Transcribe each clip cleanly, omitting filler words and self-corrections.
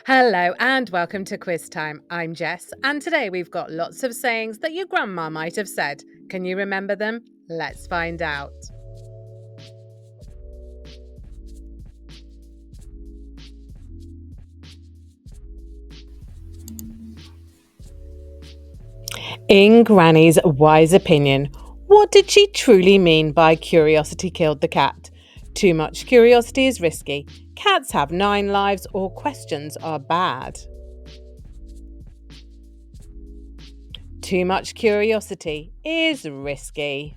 Hello and welcome to Quiz Time. I'm Jess, and today we've got lots of sayings that your grandma might have said. Can you remember them? Let's find out. In Granny's wise opinion, what did she truly mean by curiosity killed the cat? Too much curiosity is risky. Cats have 9 lives, or questions are bad. Too much curiosity is risky.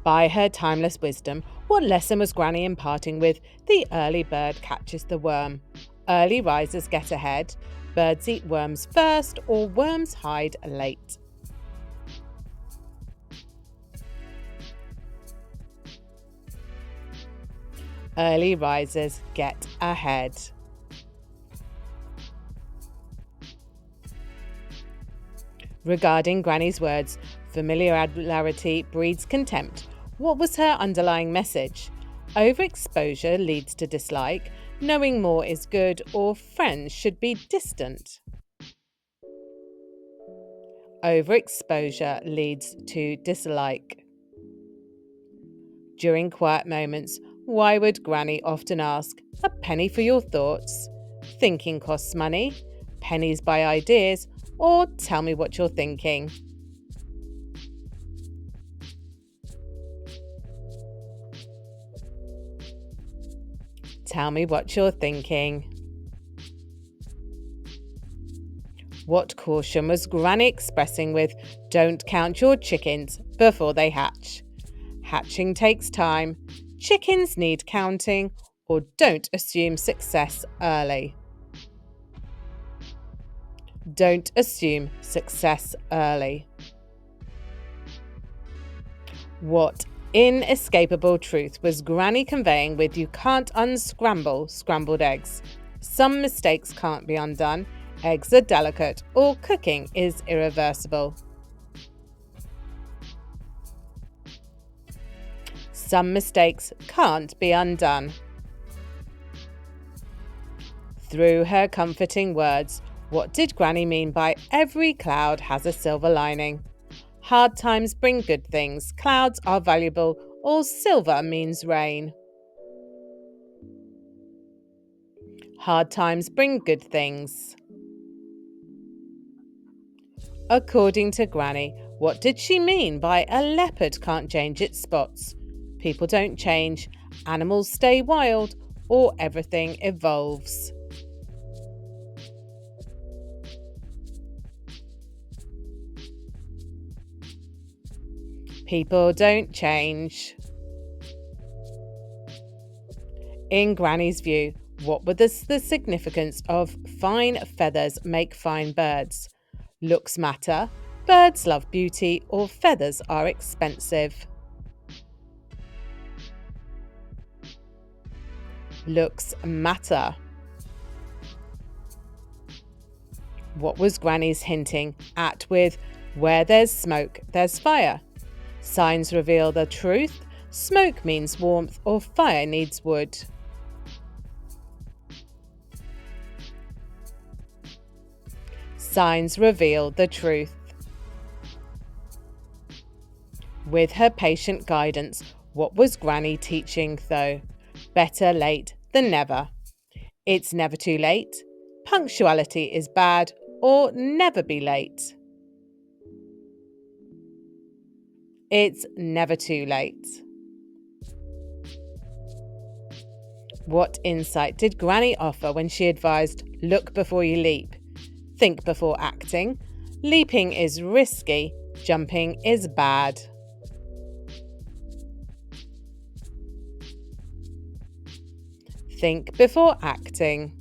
By her timeless wisdom, what lesson was Granny imparting with the early bird catches the worm? Early risers get ahead, birds eat worms first, or worms hide late. Early risers get ahead. Regarding Granny's words, familiarity breeds contempt. What was her underlying message? Overexposure leads to dislike, knowing more is good, or friends should be distant. Overexposure leads to dislike. During quiet moments, why would Granny often ask, "A penny for your thoughts"? Thinking costs money, pennies buy ideas, or tell me what you're thinking. Tell me what you're thinking. What caution was Granny expressing with "Don't count your chickens before they hatch"? Hatching takes time, chickens need counting, or don't assume success early. Don't assume success early. What inescapable truth was Granny conveying with "You can't unscramble scrambled eggs"? Some mistakes can't be undone, eggs are delicate, or cooking is irreversible. Some mistakes can't be undone. Through her comforting words, what did Granny mean by "every cloud has a silver lining"? Hard times bring good things, clouds are valuable, or silver means rain. Hard times bring good things. According to Granny, what did she mean by "a leopard can't change its spots"? People don't change, animals stay wild, or everything evolves. People don't change. In Granny's view, what was the significance of "fine feathers make fine birds"? Looks matter, birds love beauty, or feathers are expensive. Looks matter. What was Granny's hinting at with "where there's smoke, there's fire"? Signs reveal the truth, smoke means warmth, or fire needs wood. Signs reveal the truth. With her patient guidance, what was Granny teaching though? Better late than never. It's never too late. Punctuality is bad, or never be late. It's never too late. What insight did Granny offer when she advised "look before you leap"? Think before acting. Leaping is risky, jumping is bad. Think before acting.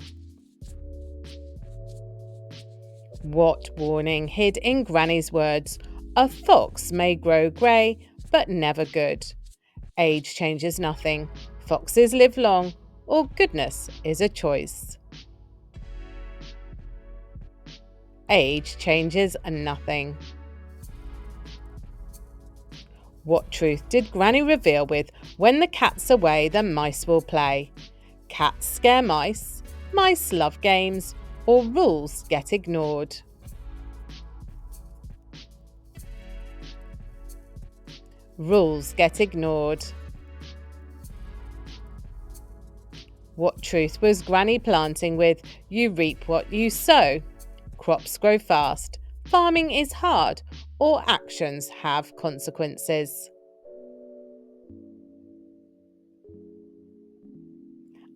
What warning hid in Granny's words? "A fox may grow grey, but never good". Age changes nothing. Foxes live long, or goodness is a choice. Age changes nothing. What truth did Granny reveal with "when the cat's away, the mice will play"? Cats scare mice, mice love games, or rules get ignored? Rules get ignored. What truth was Granny planting with "you reap what you sow"? Crops grow fast, farming is hard, or actions have consequences?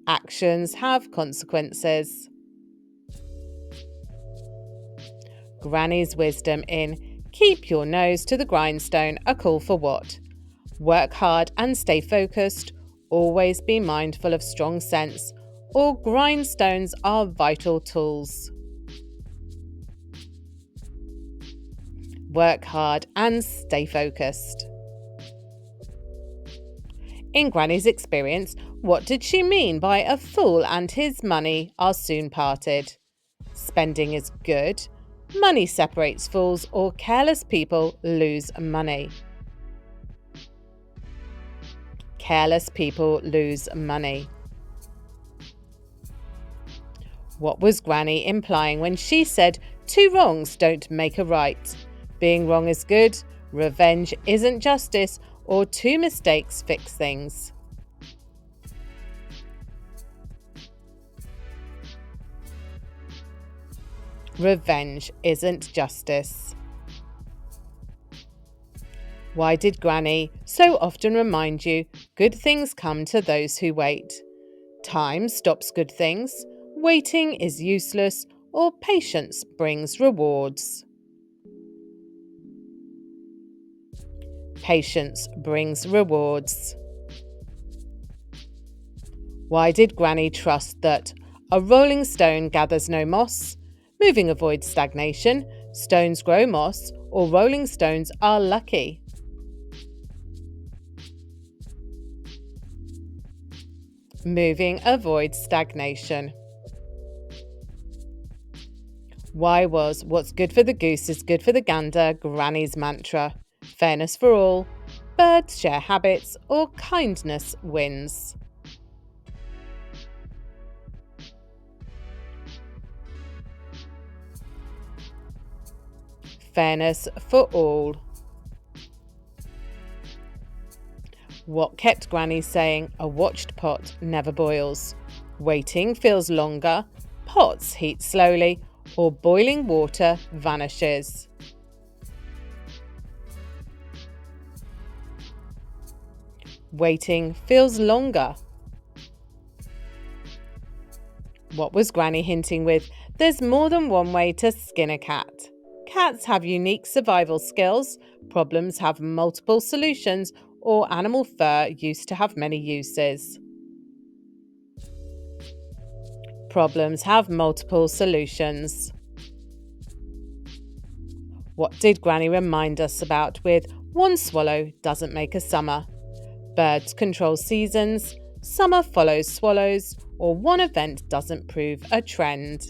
Actions have consequences. Granny's wisdom in "keep your nose to the grindstone" a call for what? Work hard and stay focused, always be mindful of strong sense, or grindstones are vital tools. Work hard and stay focused. In Granny's experience, what did she mean by "a fool and his money are soon parted"? Spending is good, money separates fools, or careless people lose money? Careless people lose money. What was Granny implying when she said two wrongs don't make a right? Being wrong is good, revenge isn't justice, or two mistakes fix things? Revenge isn't justice. Why did Granny so often remind you good things come to those who wait? Time stops good things, waiting is useless, or patience brings rewards? Patience brings rewards. Why did Granny trust that "a rolling stone gathers no moss"? Moving avoids stagnation, stones grow moss, or rolling stones are lucky? Moving avoids stagnation. Why was "what's good for the goose is good for the gander" Granny's mantra? Fairness for all, birds share habits, or kindness wins? Fairness for all. What kept Granny saying "a watched pot never boils"? Waiting feels longer, pots heat slowly, or boiling water vanishes? Waiting feels longer. What was Granny hinting with "there's more than one way to skin a cat"? Cats have unique survival skills, problems have multiple solutions, or animal fur used to have many uses? Problems have multiple solutions. What did Granny remind us about with "one swallow doesn't make a summer"? Birds control seasons, summer follows swallows, or one event doesn't prove a trend?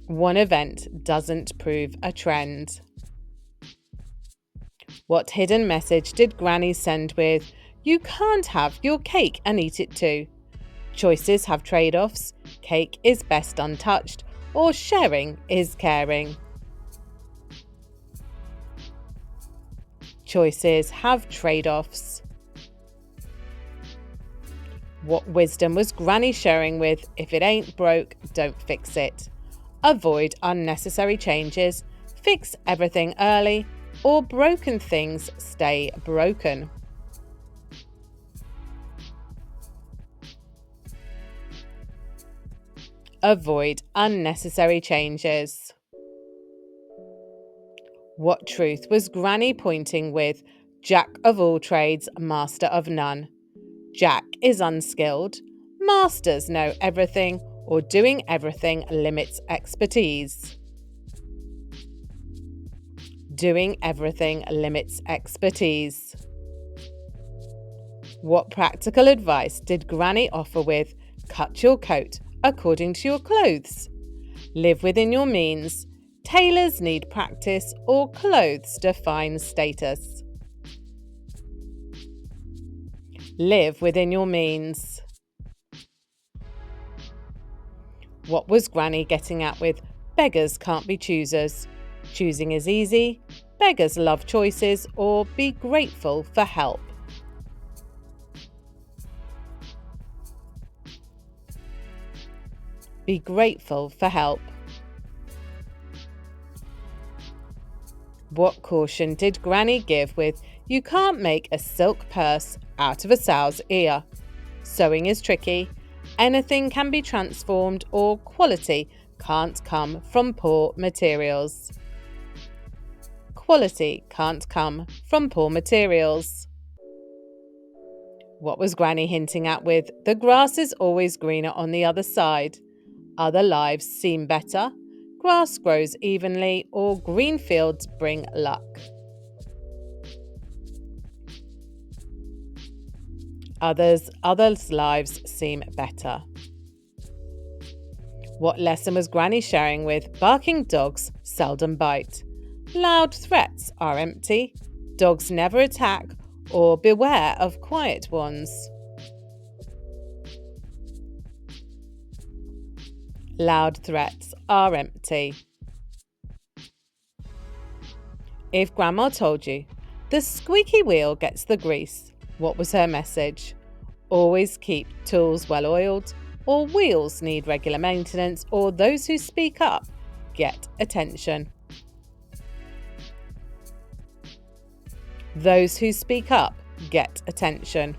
One event doesn't prove a trend. What hidden message did Granny send with "you can't have your cake and eat it too"? Choices have trade-offs, cake is best untouched, or sharing is caring? Choices have trade-offs. What wisdom was Granny sharing with "if it ain't broke, don't fix it"? Avoid unnecessary changes, fix everything early, or broken things stay broken? Avoid unnecessary changes. What truth was Granny pointing with "Jack of all trades, master of none"? Jack is unskilled, masters know everything, or doing everything limits expertise? Doing everything limits expertise. What practical advice did Granny offer with "cut your coat according to your clothes"? Live within your means, tailors need practice, or clothes define status? Live within your means. What was Granny getting at with beggars can't be choosers? Choosing is easy, beggars love choices, or be grateful for help. Be grateful for help. What caution did Granny give with you can't make a silk purse out of a sow's ear? Sewing is tricky, anything can be transformed, or quality can't come from poor materials. Quality can't come from poor materials. What was Granny hinting at with the grass is always greener on the other side? Other lives seem better, grass grows evenly, or green fields bring luck. Others' lives seem better. What lesson was Granny sharing with barking dogs seldom bite? Loud threats are empty, dogs never attack, or beware of quiet ones. Loud threats are empty. If Grandma told you, the squeaky wheel gets the grease, what was her message? Always keep tools well oiled, or wheels need regular maintenance, or those who speak up get attention. Those who speak up get attention.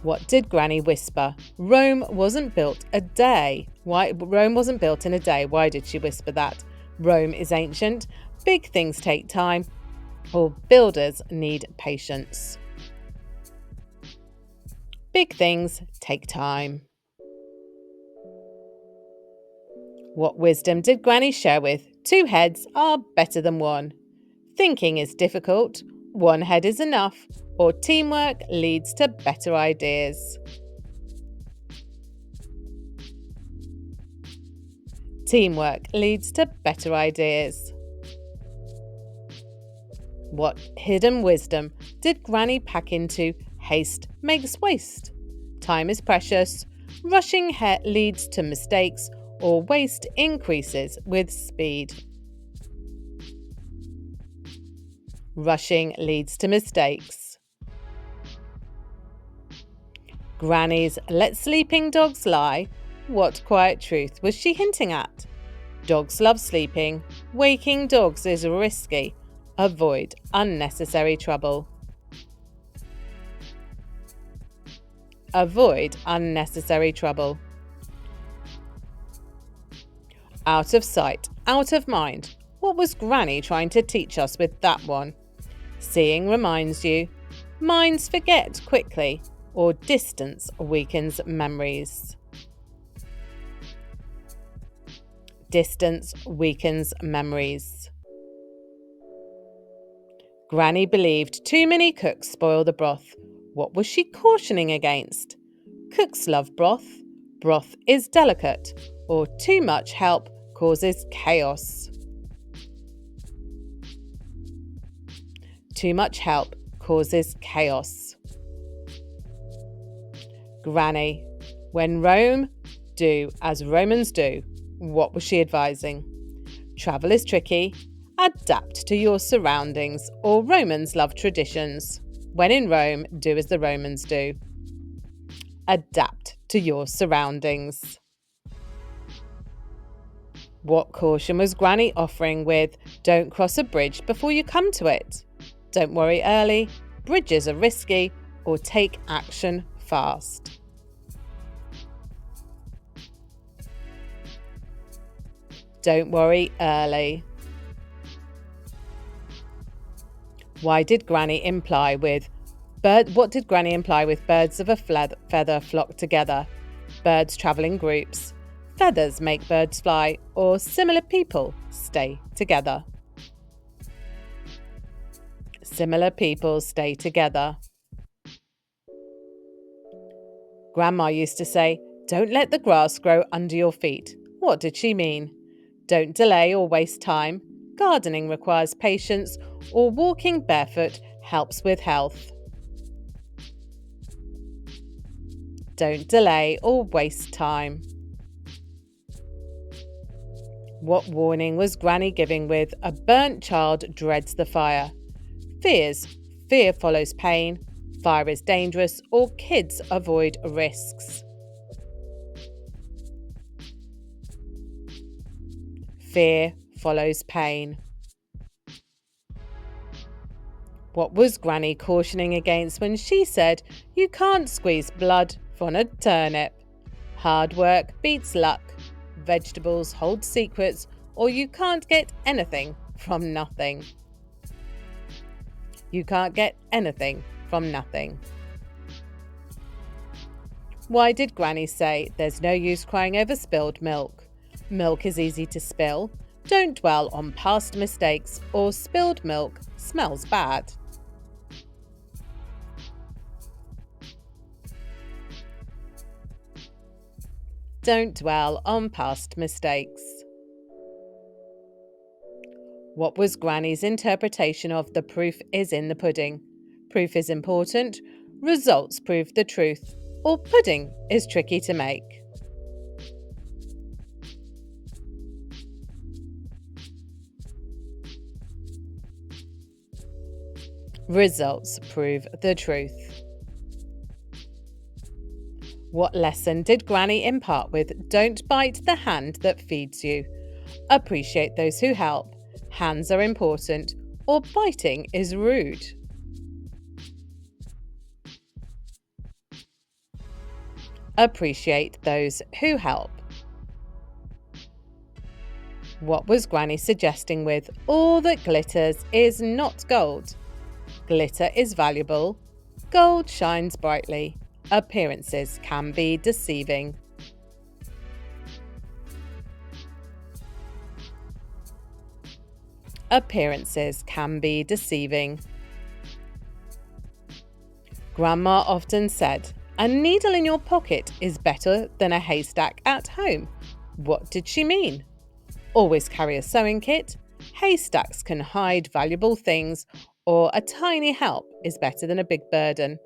What did Granny whisper? Rome wasn't built a day. Rome wasn't built in a day. Why did she whisper that? Rome is ancient, big things take time, or builders need patience. Big things take time. What wisdom did Granny share with? 2 heads are better than 1. Thinking is difficult, 1 head is enough, or teamwork leads to better ideas. Teamwork leads to better ideas. What hidden wisdom did Granny pack into haste makes waste? Time is precious, rushing leads to mistakes, or waste increases with speed. Rushing leads to mistakes. Granny's let sleeping dogs lie. What quiet truth was she hinting at? Dogs love sleeping. Waking dogs is risky. Avoid unnecessary trouble. Avoid unnecessary trouble. Out of sight, out of mind. What was Granny trying to teach us with that one? Seeing reminds you. Minds forget quickly, or distance weakens memories. Distance weakens memories. Granny believed too many cooks spoil the broth. What was she cautioning against? Cooks love broth. Broth is delicate, or too much help causes chaos. Too much help causes chaos. Granny, when Rome, do as Romans do. What was she advising? Travel is tricky. Adapt to your surroundings, or Romans love traditions. When in Rome, do as the Romans do. Adapt to your surroundings. What caution was Granny offering with don't cross a bridge before you come to it? Don't worry early, bridges are risky, or take action fast. Don't worry early. What did Granny imply with birds of a feather flock together? Birds travel in groups. Feathers make birds fly, or similar people stay together. Similar people stay together. Grandma used to say, don't let the grass grow under your feet. What did she mean? Don't delay or waste time. Gardening requires patience, or walking barefoot helps with health. Don't delay or waste time. What warning was Granny giving with "a burnt child dreads the fire"? Fears. Fear follows pain. Fire is dangerous, or kids avoid risks. Fear follows pain. What was Granny cautioning against when she said you can't squeeze blood from a turnip? Hard work beats luck. Vegetables hold secrets, or you can't get anything from nothing. You can't get anything from nothing. Why did Granny say there's no use crying over spilled milk? Milk is easy to spill. Don't dwell on past mistakes, or spilled milk smells bad. Don't dwell on past mistakes. What was Granny's interpretation of "the proof is in the pudding"? Proof is important, results prove the truth, or pudding is tricky to make. Results prove the truth. What lesson did Granny impart with "don't bite the hand that feeds you"? Appreciate those who help. Hands are important, or biting is rude. Appreciate those who help. What was Granny suggesting with "all that glitters is not gold"? Glitter is valuable. Gold shines brightly. Appearances can be deceiving. Appearances can be deceiving. Grandma often said, "a needle in your pocket is better than a haystack at home." What did she mean? Always carry a sewing kit. Haystacks can hide valuable things, or a tiny help is better than a big burden.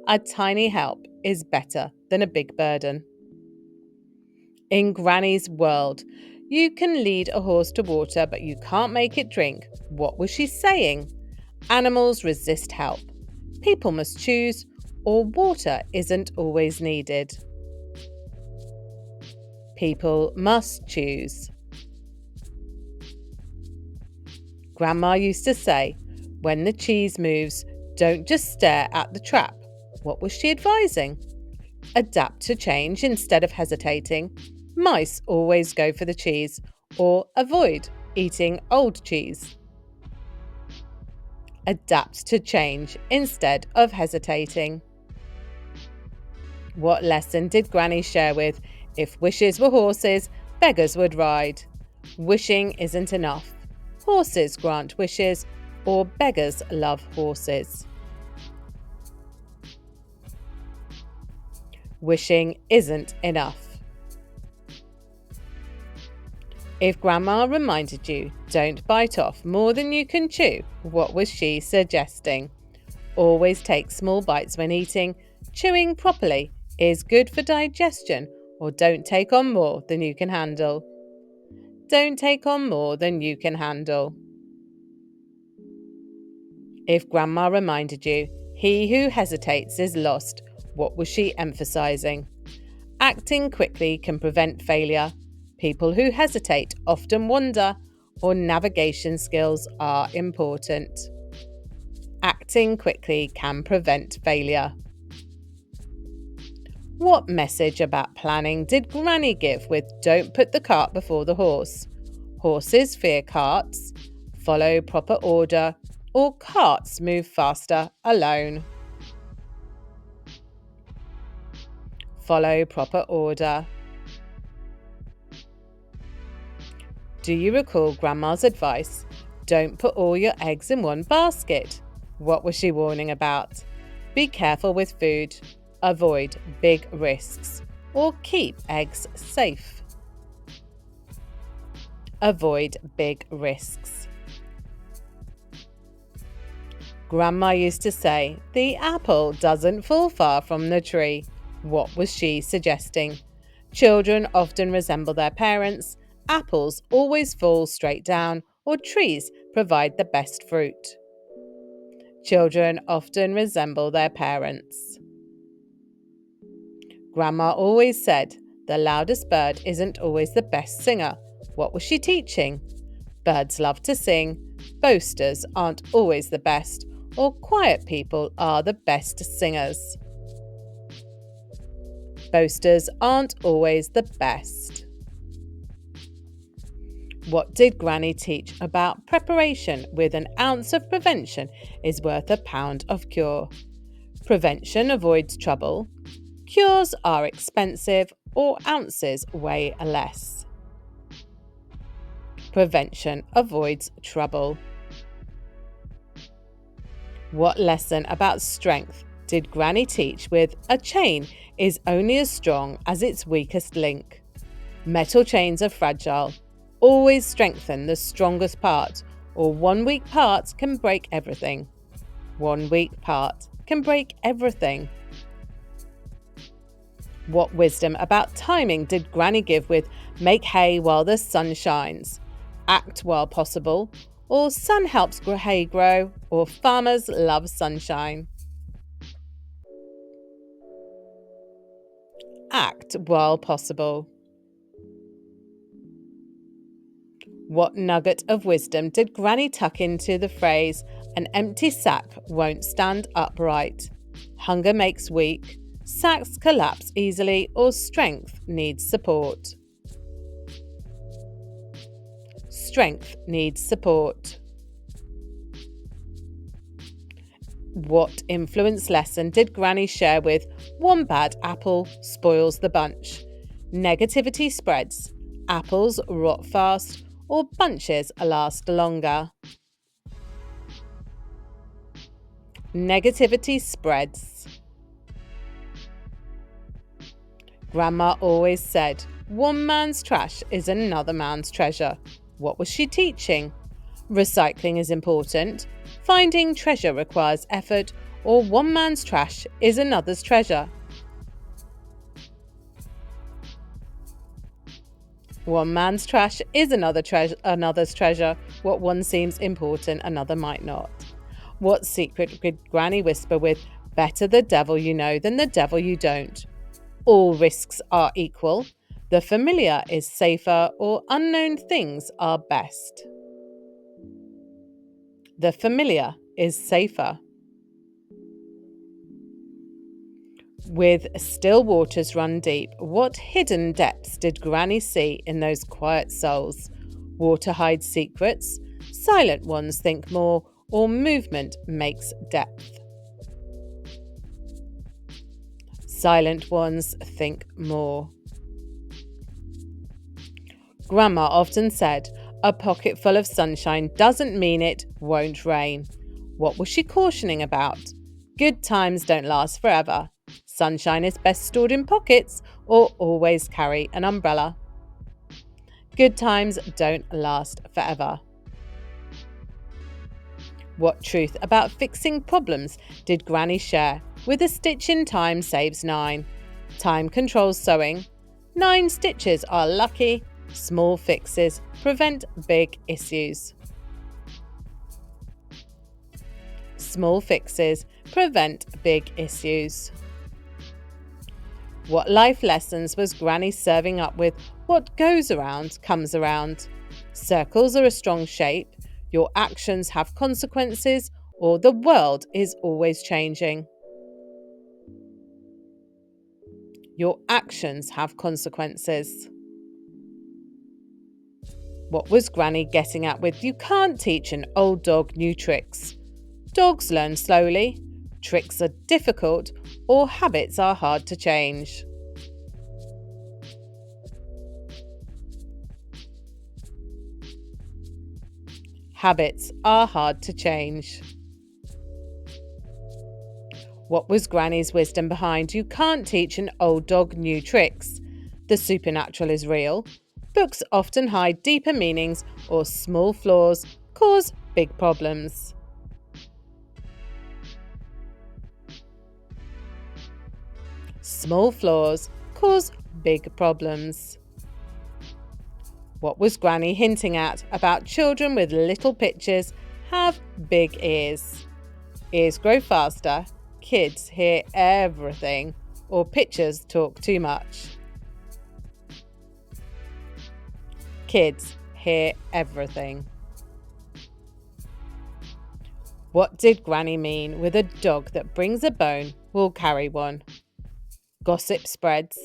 A tiny help is better than a big burden. In Granny's world, you can lead a horse to water, but you can't make it drink. What was she saying? Animals resist help. People must choose, or water isn't always needed. People must choose. Grandma used to say, "when the cheese moves, don't just stare at the trap." What was she advising? Adapt to change instead of hesitating. Mice always go for the cheese, or avoid eating old cheese. Adapt to change instead of hesitating. What lesson did Granny share with "if wishes were horses, beggars would ride"? Wishing isn't enough. Horses grant wishes, or beggars love horses. Wishing isn't enough. If Grandma reminded you, "don't bite off more than you can chew," what was she suggesting? Always take small bites when eating. Chewing properly is good for digestion, or don't take on more than you can handle. Don't take on more than you can handle. If Grandma reminded you, "he who hesitates is lost," what was she emphasizing? Acting quickly can prevent failure. People who hesitate often wander, or navigation skills are important. Acting quickly can prevent failure. What message about planning did Granny give with "don't put the cart before the horse"? Horses fear carts. Follow proper order, or carts move faster alone. Follow proper order. Do you recall Grandma's advice? Don't put all your eggs in one basket. What was she warning about? Be careful with food. Avoid big risks, or keep eggs safe. Avoid big risks. Grandma used to say, "the apple doesn't fall far from the tree." What was she suggesting? Children often resemble their parents, apples always fall straight down, or trees provide the best fruit. Children often resemble their parents. Grandma always said, the loudest bird isn't always the best singer. What was she teaching? Birds love to sing, boasters aren't always the best, or quiet people are the best singers. Boasters aren't always the best. What did Granny teach about preparation? With an ounce of prevention is worth a pound of cure. Prevention avoids trouble. Cures are expensive, or ounces weigh less. Prevention avoids trouble. What lesson about strength did Granny teach with a chain is only as strong as its weakest link? Metal chains are fragile. Always strengthen the strongest part, or one weak part can break everything. One weak part can break everything. What wisdom about timing did Granny give with make hay while the sun shines, act while possible, or sun helps hay grow, or farmers love sunshine? Act while possible. What nugget of wisdom did Granny tuck into the phrase, an empty sack won't stand upright? Hunger makes weak, sacks collapse easily, or strength needs support? Strength needs support. What influence lesson did Granny share with one bad apple spoils the bunch? Negativity spreads, apples rot fast, or bunches last longer? Negativity spreads. Grandma always said, one man's trash is another man's treasure. What was she teaching? Recycling is important. Finding treasure requires effort, or one man's trash is another's treasure. One man's trash is another's treasure. What one seems important, another might not. What secret could Granny whisper with, better the devil you know than the devil you don't? All risks are equal. The familiar is safer, or unknown things are best. The familiar is safer. With still waters run deep, what hidden depths did Granny see in those quiet souls? Water hides secrets, silent ones think more, or movement makes depth? Silent ones think more. Grandma often said, a pocket full of sunshine doesn't mean it won't rain. What was she cautioning about? Good times don't last forever. Sunshine is best stored in pockets, or always carry an umbrella. Good times don't last forever. What truth about fixing problems did Granny share? With a stitch in time saves 9. Time controls sewing. 9 stitches are lucky. Small fixes prevent big issues. Small fixes prevent big issues. What life lessons was Granny serving up with? What goes around comes around. Circles are a strong shape. Your actions have consequences, or the world is always changing. Your actions have consequences. What was Granny getting at with, you can't teach an old dog new tricks? Dogs learn slowly, tricks are difficult, or habits are hard to change? Habits are hard to change. What was Granny's wisdom behind, you can't teach an old dog new tricks? The supernatural is real. Books often hide deeper meanings, or small flaws cause big problems. Small flaws cause big problems. What was Granny hinting at about children with little pitches have big ears? Ears grow faster, kids hear everything, or pitchers talk too much. Kids hear everything. What did Granny mean with a dog that brings a bone will carry one? Gossip spreads,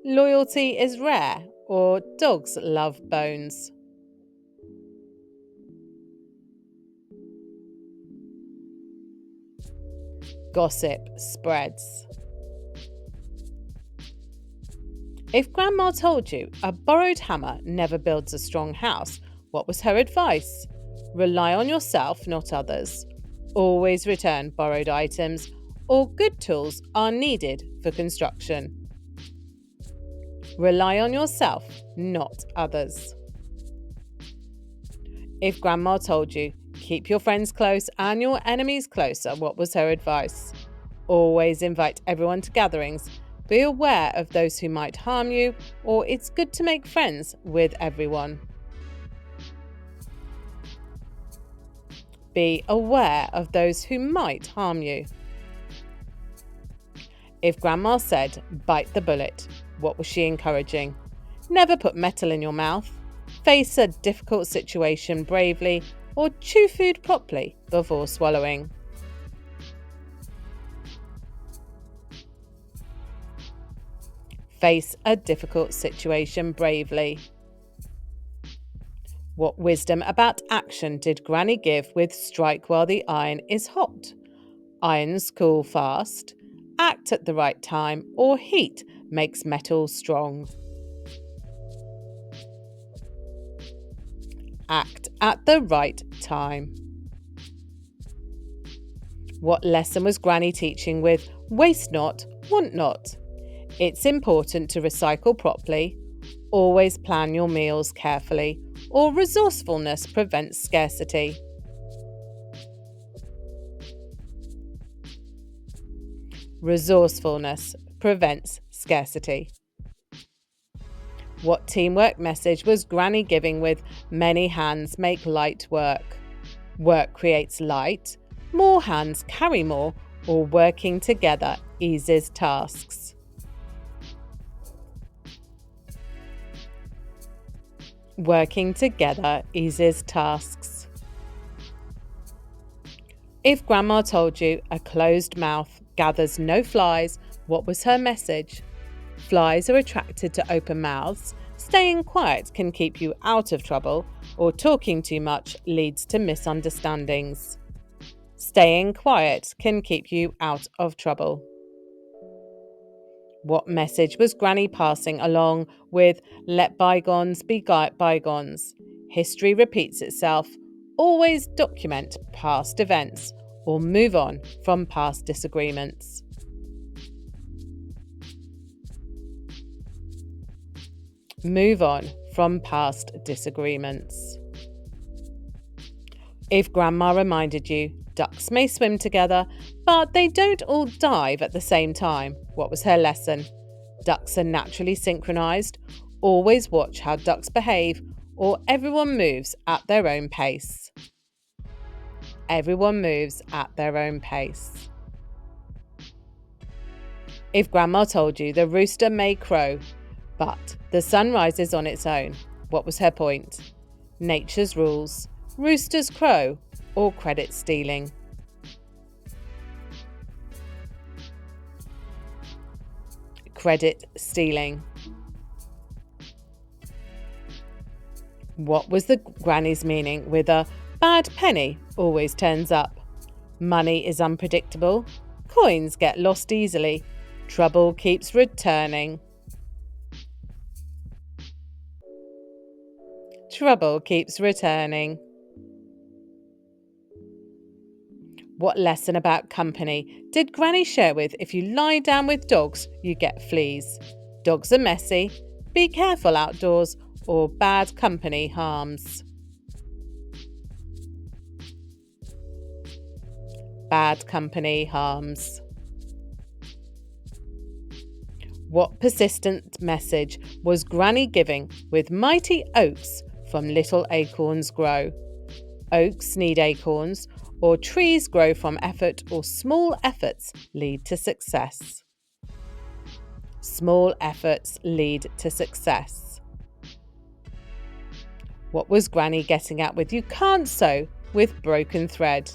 loyalty is rare, or dogs love bones. Gossip spreads. If Grandma told you a borrowed hammer never builds a strong house, what was her advice? Rely on yourself, not others. Always return borrowed items, or good tools are needed for construction. Rely on yourself, not others. If Grandma told you, keep your friends close and your enemies closer, what was her advice? Always invite everyone to gatherings. Be aware of those who might harm you, or it's good to make friends with everyone. Be aware of those who might harm you. If Grandma said, bite the bullet, what was she encouraging? Never put metal in your mouth, face a difficult situation bravely, or chew food properly before swallowing. Face a difficult situation bravely. What wisdom about action did Granny give with strike while the iron is hot? Irons cool fast, act at the right time, or heat makes metal strong. Act at the right time. What lesson was Granny teaching with waste not, want not? It's important to recycle properly, always plan your meals carefully, or resourcefulness prevents scarcity. Resourcefulness prevents scarcity. What teamwork message was Granny giving with many hands make light work? Work creates light, more hands carry more, or working together eases tasks. Working together eases tasks. If Grandma told you a closed mouth gathers no flies, what was her message? Flies are attracted to open mouths. Staying quiet can keep you out of trouble, or talking too much leads to misunderstandings. Staying quiet can keep you out of trouble. What message was Granny passing along with let bygones be bygones? History repeats itself. Always document past events or move on from past disagreements. Move on from past disagreements. If Grandma reminded you, ducks may swim together, but they don't all dive at the same time, what was her lesson? Ducks are naturally synchronized. Always watch how ducks behave, or everyone moves at their own pace. Everyone moves at their own pace. If Grandma told you the rooster may crow, but the sun rises on its own, what was her point? Nature's rules, roosters crow, or credit stealing. Credit stealing. What was the Granny's meaning with a bad penny always turns up? Money is unpredictable. Coins get lost easily. Trouble keeps returning. Trouble keeps returning. What lesson about company did Granny share with if you lie down with dogs, you get fleas? Dogs are messy. Be careful outdoors, or bad company harms. Bad company harms. What persistent message was Granny giving with mighty oaks from little acorns grow? Oaks need acorns, or trees grow from effort, or small efforts lead to success. Small efforts lead to success. What was Granny getting at with "you can't sew with broken thread"?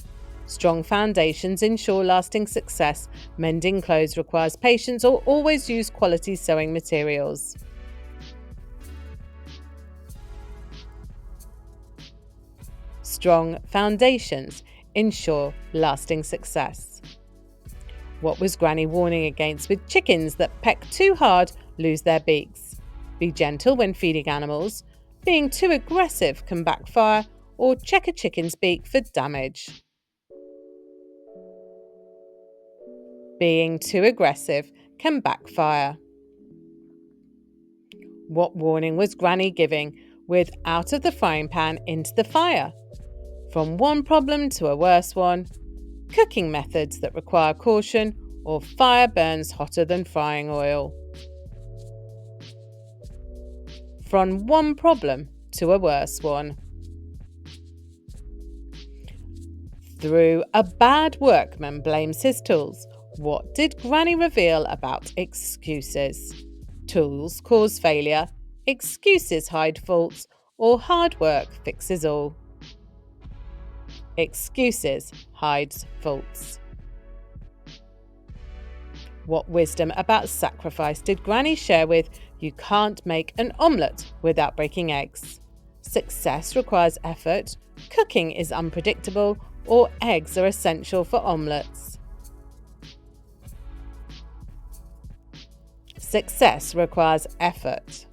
Strong foundations ensure lasting success. Mending clothes requires patience, or always use quality sewing materials. Strong foundations ensure lasting success. What was Granny warning against with chickens that peck too hard lose their beaks? Be gentle when feeding animals. Being too aggressive can backfire, or check a chicken's beak for damage. Being too aggressive can backfire. What warning was Granny giving with "out of the frying pan into the fire"? From one problem to a worse one. Cooking methods that require caution, or fire burns hotter than frying oil. From one problem to a worse one. Through a bad workman blames his tools. What did Granny reveal about excuses? Tools cause failure, excuses hide faults, or hard work fixes all. Excuses hides faults. What wisdom about sacrifice did Granny share with "you can't make an omelette without breaking eggs"? Success requires effort, cooking is unpredictable, or eggs are essential for omelettes. Success requires effort.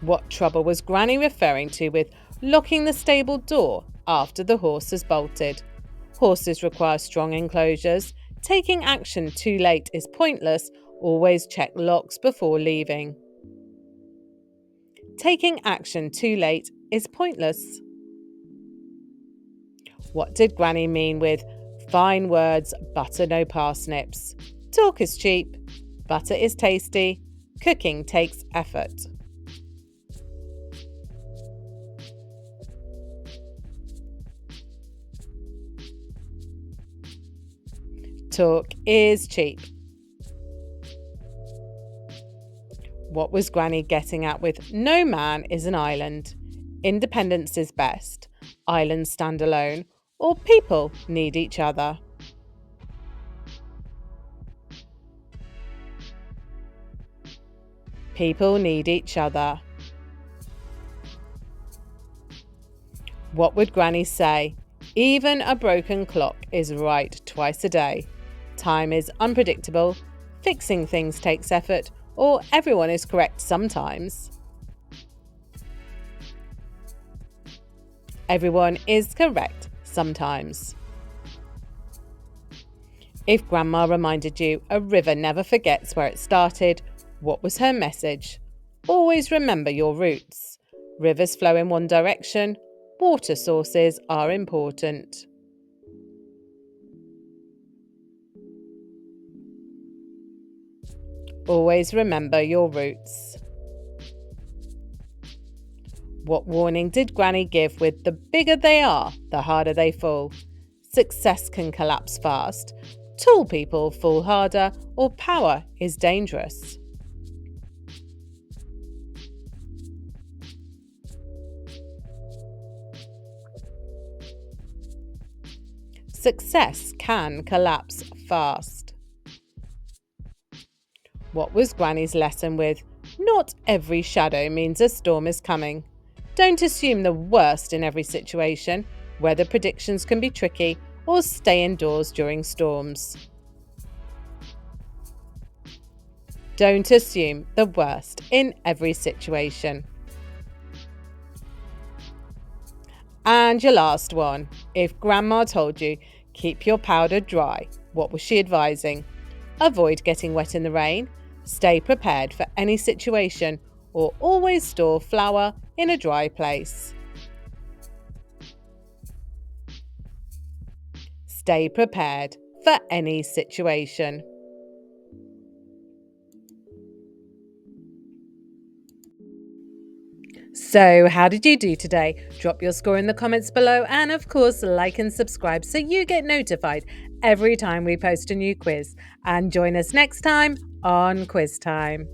What trouble was Granny referring to with locking the stable door after the horse has bolted? Horses require strong enclosures. Taking action too late is pointless. Always check locks before leaving. Taking action too late is pointless. What did Granny mean with "fine words, butter no parsnips"? Talk is cheap, butter is tasty, cooking takes effort. Talk is cheap. What was Granny getting at with "no man is an island"? Independence is best. Islands stand alone, or people need each other. People need each other. What would Granny say? Even a broken clock is right twice a day. Time is unpredictable. Fixing things takes effort, or everyone is correct sometimes. Everyone is correct sometimes. If Grandma reminded you a river never forgets where it started, what was her message? Always remember your roots. Rivers flow in one direction. Water sources are important. Always remember your roots. What warning did Granny give with "the bigger they are, the harder they fall"? Success can collapse fast. Tall people fall harder, or power is dangerous. Success can collapse fast. What was Granny's lesson with "not every shadow means a storm is coming"? Don't assume the worst in every situation. Weather predictions can be tricky, or stay indoors during storms. Don't assume the worst in every situation. And your last one. If Grandma told you keep your powder dry, what was she advising? Avoid getting wet in the rain. Stay prepared for any situation, or always store flour in a dry place. Stay prepared for any situation. So, how did you do today? Drop your score in the comments below, and of course, like and subscribe so you get notified every time we post a new quiz. And join us next time on Quiz Time.